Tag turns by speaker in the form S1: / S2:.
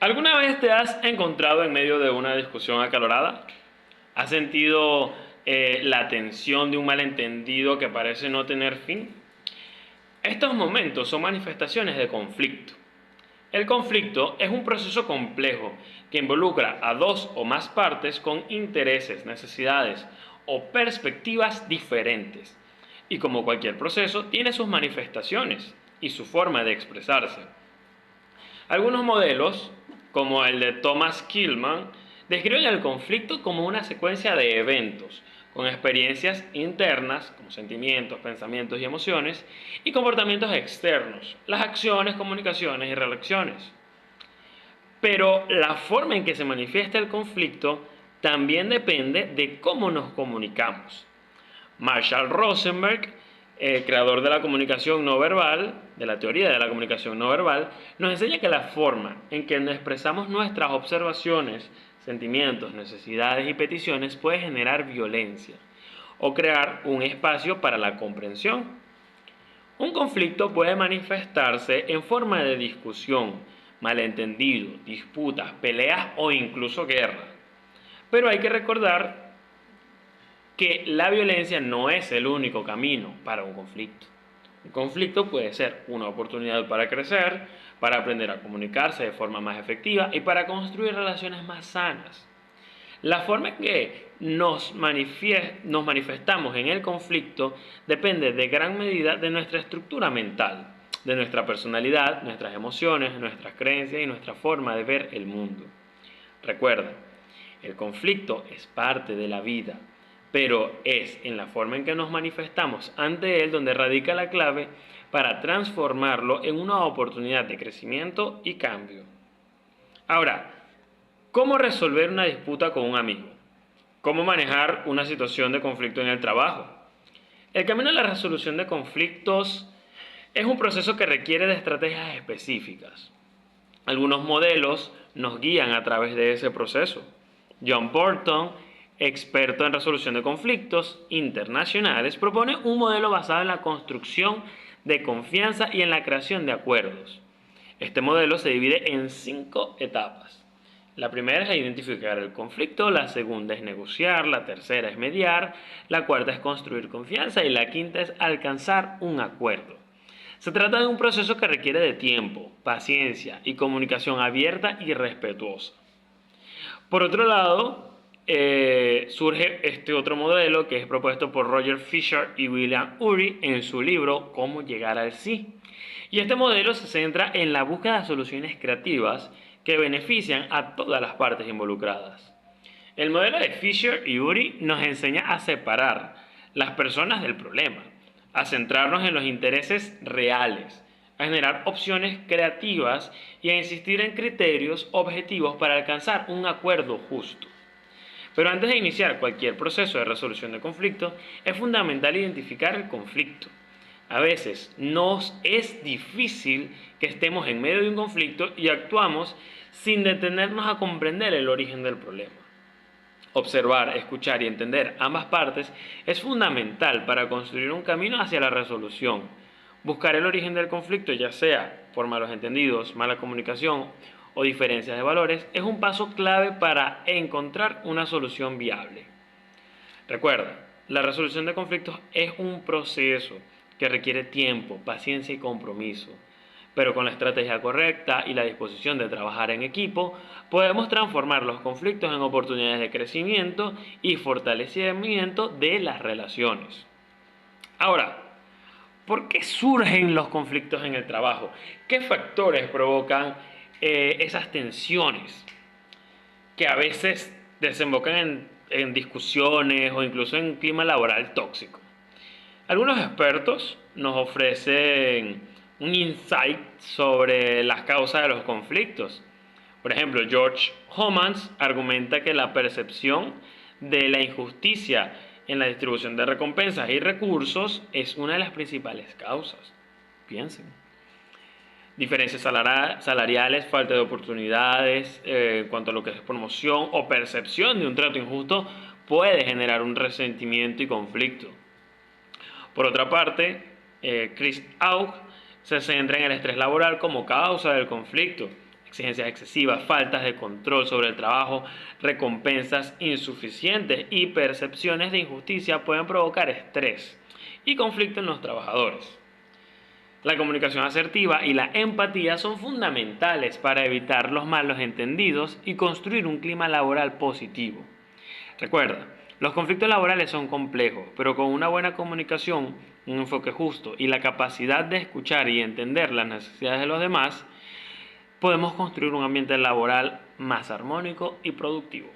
S1: ¿Alguna vez te has encontrado en medio de una discusión acalorada? ¿Has sentido la tensión de un malentendido que parece no tener fin? Estos momentos son manifestaciones de conflicto. El conflicto es un proceso complejo que involucra a dos o más partes con intereses, necesidades o perspectivas diferentes. Y como cualquier proceso, tiene sus manifestaciones y su forma de expresarse. Algunos modelos, como el de Thomas Kilmann, describen el conflicto como una secuencia de eventos, con experiencias internas, como sentimientos, pensamientos y emociones, y comportamientos externos, las acciones, comunicaciones y reacciones. Pero la forma en que se manifiesta el conflicto también depende de cómo nos comunicamos. Marshall Rosenberg, creador de la comunicación no verbal, de la teoría de la comunicación no verbal, nos enseña que la forma en que expresamos nuestras observaciones, sentimientos, necesidades y peticiones puede generar violencia o crear un espacio para la comprensión. Un conflicto puede manifestarse en forma de discusión, malentendido, disputas, peleas o incluso guerra. Pero hay que recordar que la violencia no es el único camino para un conflicto. Un conflicto puede ser una oportunidad para crecer, para aprender a comunicarse de forma más efectiva y para construir relaciones más sanas. La forma en que nos manifestamos en el conflicto depende de gran medida de nuestra estructura mental, de nuestra personalidad, nuestras emociones, nuestras creencias y nuestra forma de ver el mundo. Recuerda, el conflicto es parte de la vida, pero es en la forma en que nos manifestamos ante él donde radica la clave para transformarlo en una oportunidad de crecimiento y cambio. Ahora, ¿cómo resolver una disputa con un amigo? ¿Cómo manejar una situación de conflicto en el trabajo? El camino a la resolución de conflictos es un proceso que requiere de estrategias específicas. Algunos modelos nos guían a través de ese proceso. John Burton, experto en resolución de conflictos internacionales, propone un modelo basado en la construcción de confianza y en la creación de acuerdos. Este modelo se divide en 5 etapas. La primera es identificar el conflicto, la segunda es negociar, la tercera es mediar, la cuarta es construir confianza y la quinta es alcanzar un acuerdo. Se trata de un proceso que requiere de tiempo, paciencia y comunicación abierta y respetuosa. Por otro lado, surge este otro modelo que es propuesto por Roger Fisher y William Ury en su libro Cómo llegar al sí. Y este modelo se centra en la búsqueda de soluciones creativas que benefician a todas las partes involucradas. El modelo de Fisher y Ury nos enseña a separar las personas del problema, a centrarnos en los intereses reales, a generar opciones creativas y a insistir en criterios objetivos para alcanzar un acuerdo justo. Pero antes de iniciar cualquier proceso de resolución de conflicto, es fundamental identificar el conflicto. A veces nos es difícil que estemos en medio de un conflicto y actuamos sin detenernos a comprender el origen del problema. Observar, escuchar y entender ambas partes es fundamental para construir un camino hacia la resolución. Buscar el origen del conflicto, ya sea por malos entendidos, mala comunicación o diferencias de valores, es un paso clave para encontrar una solución viable. Recuerda, la resolución de conflictos es un proceso que requiere tiempo, paciencia y compromiso. Pero con la estrategia correcta y la disposición de trabajar en equipo, podemos transformar los conflictos en oportunidades de crecimiento y fortalecimiento de las relaciones. Ahora, ¿por qué surgen los conflictos en el trabajo? ¿Qué factores provocan esas tensiones que a veces desembocan en discusiones o incluso en un clima laboral tóxico? Algunos expertos nos ofrecen un insight sobre las causas de los conflictos. Por ejemplo, George Homans argumenta que la percepción de la injusticia en la distribución de recompensas y recursos es una de las principales causas. Piensen. Diferencias salariales, falta de oportunidades en cuanto a lo que es promoción o percepción de un trato injusto puede generar un resentimiento y conflicto. Por otra parte, Chris Aug se centra en el estrés laboral como causa del conflicto. Exigencias excesivas, faltas de control sobre el trabajo, recompensas insuficientes y percepciones de injusticia pueden provocar estrés y conflicto en los trabajadores. La comunicación asertiva y la empatía son fundamentales para evitar los malos entendidos y construir un clima laboral positivo. Recuerda, los conflictos laborales son complejos, pero con una buena comunicación, un enfoque justo y la capacidad de escuchar y entender las necesidades de los demás, podemos construir un ambiente laboral más armónico y productivo.